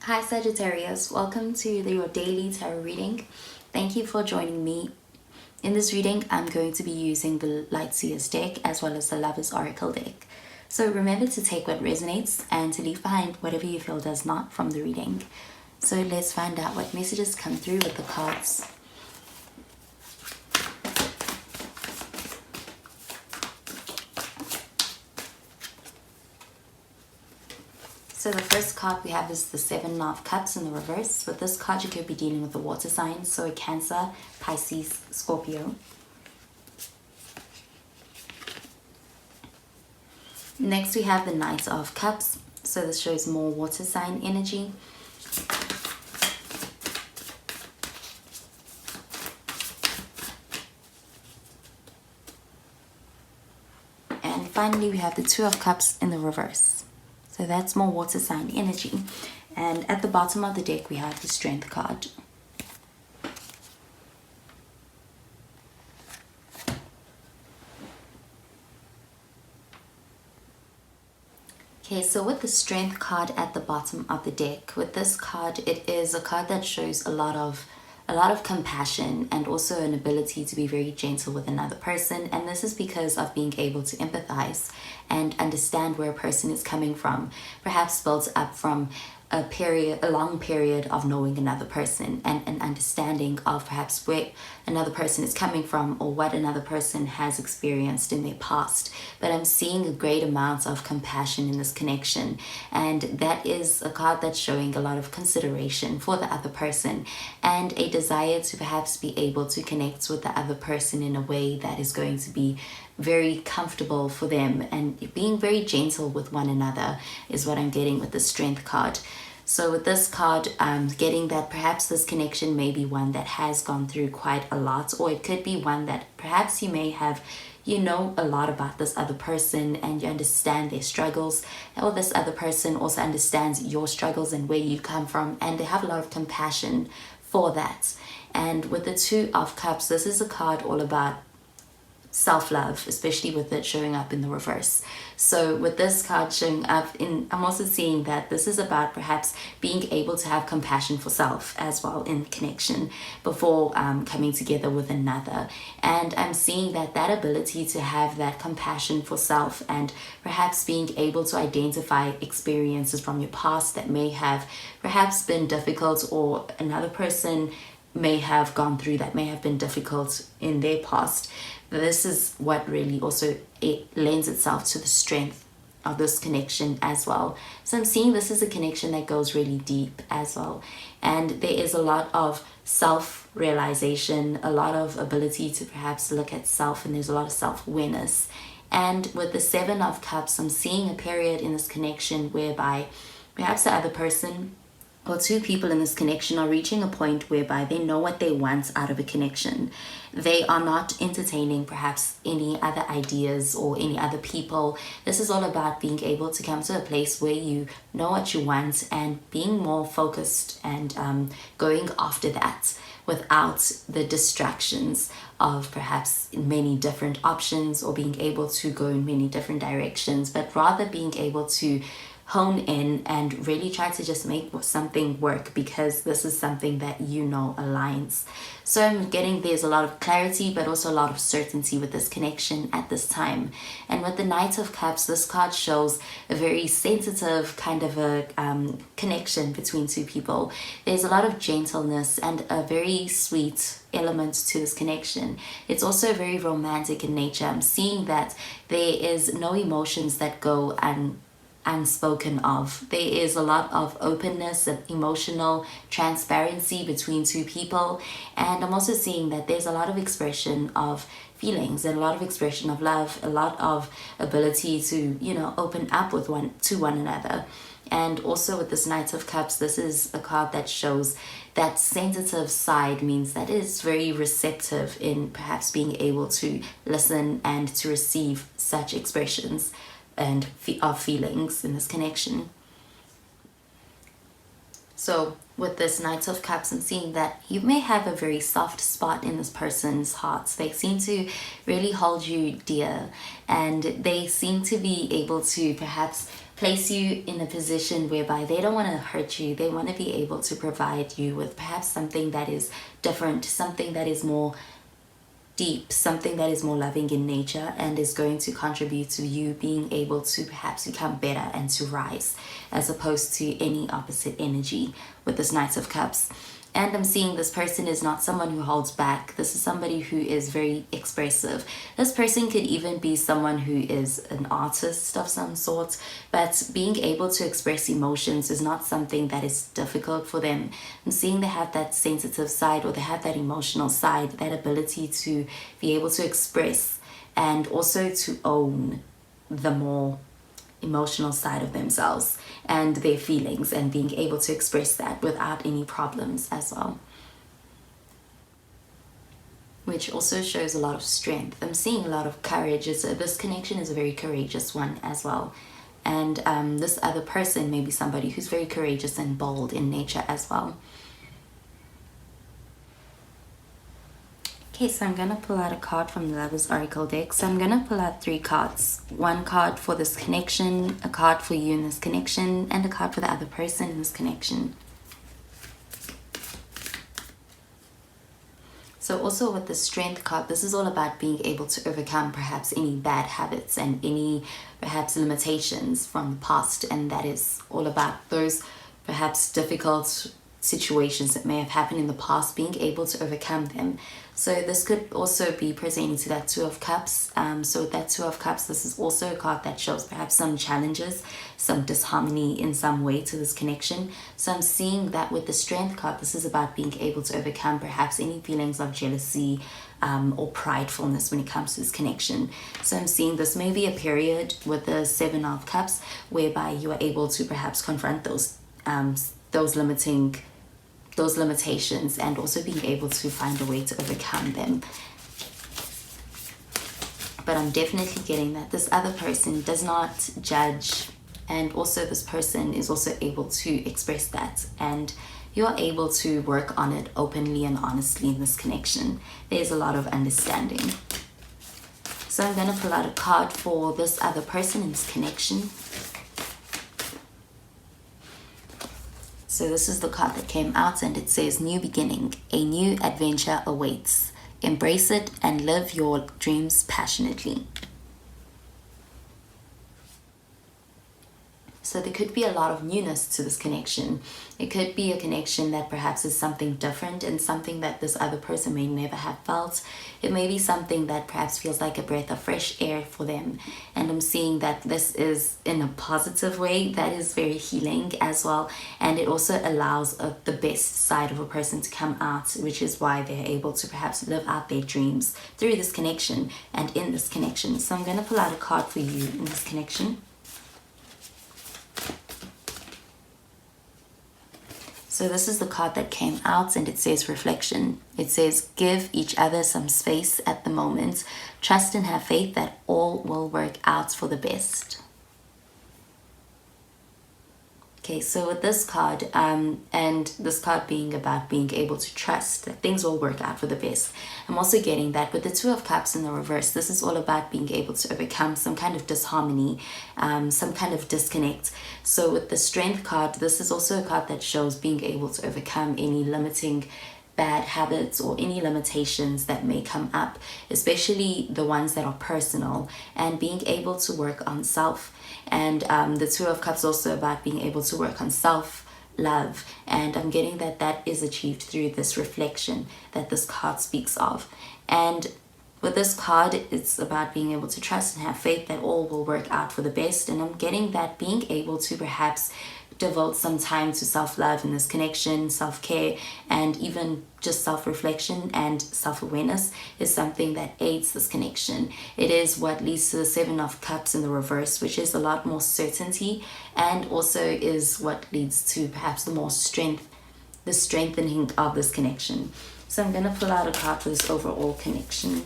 Hi Sagittarius, welcome to your daily tarot reading. Thank you for joining me. In this reading, I'm going to be using the Light Seers deck as well as the Lover's Oracle deck. So remember to take what resonates and to leave behind whatever you feel does not from the reading. So let's find out what messages come through with the cards. So the first card we have is the Seven of Cups in the reverse. With this card, you could be dealing with a water sign, so a Cancer, Pisces, Scorpio. Next, we have the Knight of Cups. So this shows more water sign energy. And finally, we have the Two of Cups in the reverse. So that's more water sign energy. And at the bottom of the deck, we have the Strength card. Okay, so with the Strength card at the bottom of the deck, with this card, it is a card that shows a lot of compassion and also an ability to be very gentle with another person. And this is because of being able to empathize and understand where a person is coming from, perhaps built up from a long period of knowing another person and an understanding of perhaps where another person is coming from or what another person has experienced in their past. But I'm seeing a great amount of compassion in this connection, and that is a card that's showing a lot of consideration for the other person and a desire to perhaps be able to connect with the other person in a way that is going to be very comfortable for them, and being very gentle with one another is what I'm getting with the Strength card. So with this card, I'm getting that perhaps this connection may be one that has gone through quite a lot, or it could be one that perhaps you may have, you know, a lot about this other person and you understand their struggles, or this other person also understands your struggles and where you come from, and they have a lot of compassion for that. And with the Two of Cups, this is a card all about self-love, especially with it showing up in the reverse. So with this card showing up I'm also seeing that this is about perhaps being able to have compassion for self as well in connection before coming together with another. And I'm seeing that ability to have that compassion for self and perhaps being able to identify experiences from your past that may have perhaps been difficult, or another person may have gone through that may have been difficult in their past. This is what really also it lends itself to the strength of this connection as well. So I'm seeing this is a connection that goes really deep as well. And there is a lot of self-realization, a lot of ability to perhaps look at self, and there's a lot of self-awareness. And with the Seven of Cups, I'm seeing a period in this connection whereby perhaps the other person or two people in this connection are reaching a point whereby they know what they want out of a connection. They are not entertaining perhaps any other ideas or any other people. This is all about being able to come to a place where you know what you want and being more focused and going after that without the distractions of perhaps many different options or being able to go in many different directions, but rather being able to hone in and really try to just make something work, because this is something that you know aligns. So I'm getting there's a lot of clarity but also a lot of certainty with this connection at this time. And with the Knight of Cups, this card shows a very sensitive kind of a connection between two people. There's a lot of gentleness and a very sweet element to this connection. It's also very romantic in nature. I'm seeing that there is no emotions that go unspoken of. There is a lot of openness and emotional transparency between two people, and I'm also seeing that there's a lot of expression of feelings and a lot of expression of love, a lot of ability to, you know, open up with one another. And also with this Knight of Cups, this is a card that shows that sensitive side, means that it is very receptive in perhaps being able to listen and to receive such expressions and of feelings in this connection. So with this Knight of Cups, I'm seeing that you may have a very soft spot in this person's hearts. They seem to really hold you dear, and they seem to be able to perhaps place you in a position whereby they don't want to hurt you. They want to be able to provide you with perhaps something that is different, something that is more deep, something that is more loving in nature, and is going to contribute to you being able to perhaps become better and to rise, as opposed to any opposite energy with this Knight of Cups. And I'm seeing this person is not someone who holds back. This is somebody who is very expressive. This person could even be someone who is an artist of some sort, but being able to express emotions is not something that is difficult for them. I'm seeing they have that sensitive side, or they have that emotional side, that ability to be able to express and also to own the more emotional side of themselves and their feelings, and being able to express that without any problems as well, which also shows a lot of strength. I'm seeing a lot of courage. This connection is a very courageous one as well, and this other person may be somebody who's very courageous and bold in nature as well. Okay, so I'm going to pull out a card from the Lover's Oracle deck. So I'm going to pull out 3 cards. 1 card for this connection, a card for you in this connection, and a card for the other person in this connection. So also with the Strength card, this is all about being able to overcome perhaps any bad habits and any perhaps limitations from the past. And that is all about those perhaps difficult situations that may have happened in the past, being able to overcome them. So this could also be pertaining to that 2 of Cups. So with that 2 of Cups, this is also a card that shows perhaps some challenges, some disharmony in some way to this connection. So I'm seeing that with the Strength card, this is about being able to overcome perhaps any feelings of jealousy or pridefulness when it comes to this connection. So I'm seeing this may be a period with the 7 of Cups whereby you are able to perhaps confront those limitations, and also being able to find a way to overcome them. But I'm definitely getting that this other person does not judge, and also this person is also able to express that, and you're able to work on it openly and honestly in this connection. There's a lot of understanding. So I'm going to pull out a card for this other person in this connection. So this is the card that came out, and it says new beginning, a new adventure awaits. Embrace it and live your dreams passionately. So there could be a lot of newness to this connection. It could be a connection that perhaps is something different and something that this other person may never have felt. It may be something that perhaps feels like a breath of fresh air for them. And I'm seeing that this is in a positive way that is very healing as well. And it also allows the best side of a person to come out, which is why they're able to perhaps live out their dreams through this connection and in this connection. So I'm going to pull out a card for you in this connection. So this is the card that came out, and it says reflection. It says give each other some space at the moment. Trust and have faith that all will work out for the best. Okay, so with this card, and this card being about being able to trust that things will work out for the best, I'm also getting that with the 2 of Cups in the reverse, this is all about being able to overcome some kind of disharmony, some kind of disconnect. So with the Strength card, this is also a card that shows being able to overcome any limiting bad habits or any limitations that may come up, especially the ones that are personal, and being able to work on self. And the 2 of Cups also about being able to work on self-love, and I'm getting that that is achieved through this reflection that this card speaks of. And with this card, it's about being able to trust and have faith that all will work out for the best. And I'm getting that being able to perhaps devote some time to self-love in this connection, self-care, and even just self-reflection and self-awareness is something that aids this connection. It is what leads to the 7 of Cups in the reverse, which is a lot more certainty, and also is what leads to perhaps the more strength, the strengthening of this connection. So I'm going to pull out a card for this overall connection.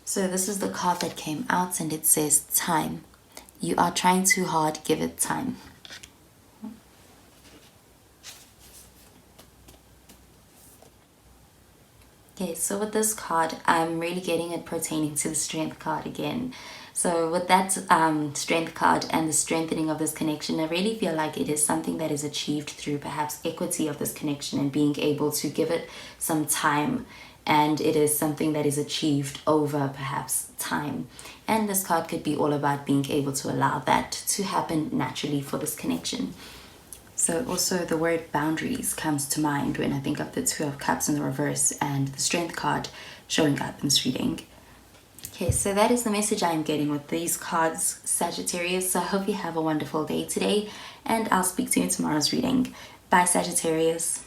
So this is the card that came out, and it says time. You are trying too hard, give it time. Okay, so with this card, I'm really getting it pertaining to the strength card again. So with that strength card and the strengthening of this connection, I really feel like it is something that is achieved through perhaps equity of this connection and being able to give it some time. And it is something that is achieved over perhaps time. And this card could be all about being able to allow that to happen naturally for this connection. So also the word boundaries comes to mind when I think of the Two of Cups in the reverse and the Strength card showing up in this reading. Okay, so that is the message I am getting with these cards, Sagittarius. So I hope you have a wonderful day today, and I'll speak to you in tomorrow's reading. Bye, Sagittarius.